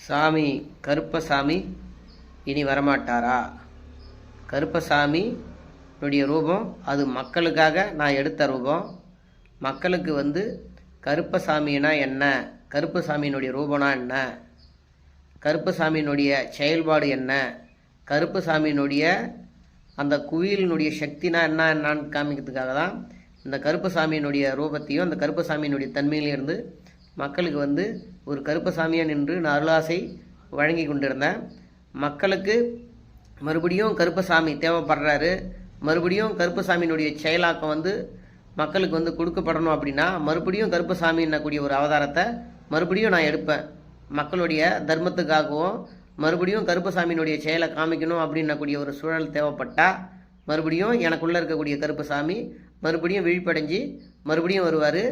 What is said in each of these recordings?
சாமி கருப்பசாமி இனி வரமாட்டாரா? கருப்பசாமினுடைய ரூபம் அது மக்களுக்காக நான் எடுத்த ரூபம். மக்களுக்கு கருப்பசாமினா என்ன, கருப்பசாமியினுடைய ரூபம்னா என்ன, கருப்பசாமியினுடைய செயல்பாடு என்ன, கருப்பசாமியினுடைய அந்த குயிலினுடைய சக்தினா என்னான்னு காமிக்கிறதுக்காக தான் இந்த கருப்பசாமியினுடைய ரூபத்தையும் அந்த கருப்பசாமியினுடைய தன்மையிலிருந்து மக்களுக்கு ஒரு கருப்பசாமியாக நின்று நான் அருளாசை வழங்கி கொண்டிருந்தேன். மக்களுக்கு மறுபடியும் கருப்பசாமி தேவைப்படுறாரு. மறுபடியும் கருப்பசாமியினுடைய செயலாக்கம் மக்களுக்கு கொடுக்கப்படணும் அப்படின்னா மறுபடியும் கருப்பசாமின்னக்கூடிய ஒரு அவதாரத்தை மறுபடியும் நான் எடுப்பேன். மக்களுடைய தர்மத்துக்காகவும் மறுபடியும் கருப்பசாமியினுடைய செயலை காமிக்கணும் அப்படின்னக்கூடிய ஒரு சூழல் தேவைப்பட்டால் மறுபடியும் எனக்குள்ளே இருக்கக்கூடிய கருப்பசாமி மறுபடியும் விழிப்படைஞ்சு மறுபடியும் வருவார்.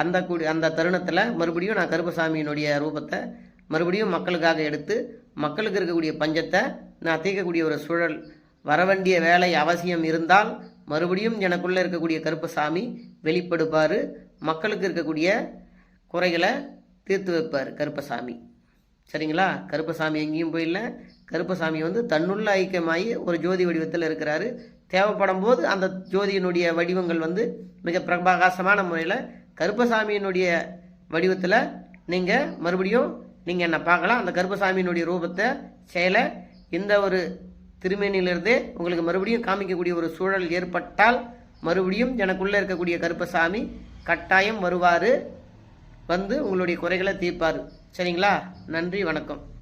அந்த தருணத்தில் மறுபடியும் நான் கருப்பசாமியினுடைய ரூபத்தை மறுபடியும் மக்களுக்காக எடுத்து மக்களுக்கு இருக்கக்கூடிய பஞ்சத்தை நான் தீர்க்கக்கூடிய ஒரு சூழல் வர வேண்டிய வேலை அவசியம் இருந்தால் மறுபடியும் எனக்குள்ளே இருக்கக்கூடிய கருப்பசாமி வெளிப்படுப்பார். மக்களுக்கு இருக்கக்கூடிய குறைகளை தீர்த்து வைப்பார் கருப்பசாமி. சரிங்களா? கருப்பசாமி எங்கேயும் போயிடல. கருப்பசாமி தன்னுள்ள ஐக்கியமாகி ஒரு ஜோதி வடிவத்தில் இருக்கிறாரு. தேவைப்படும் போது அந்த ஜோதியினுடைய வடிவங்கள் மிக பிரகாசமான முறையில் கருப்பசாமியினுடைய வடிவத்தில் நீங்கள் மறுபடியும் என்னை பார்க்கலாம். அந்த கருப்பசாமியினுடைய ரூபத்தை செயலை இந்த ஒரு திருமேனியிலிருந்தே உங்களுக்கு மறுபடியும் காமிக்கக்கூடிய ஒரு சூழல் ஏற்பட்டால் மறுபடியும் எனக்குள்ளே இருக்கக்கூடிய கருப்பசாமி கட்டாயம் வருவார். உங்களுடைய குறைகளை தீர்ப்பார். சரிங்களா? நன்றி, வணக்கம்.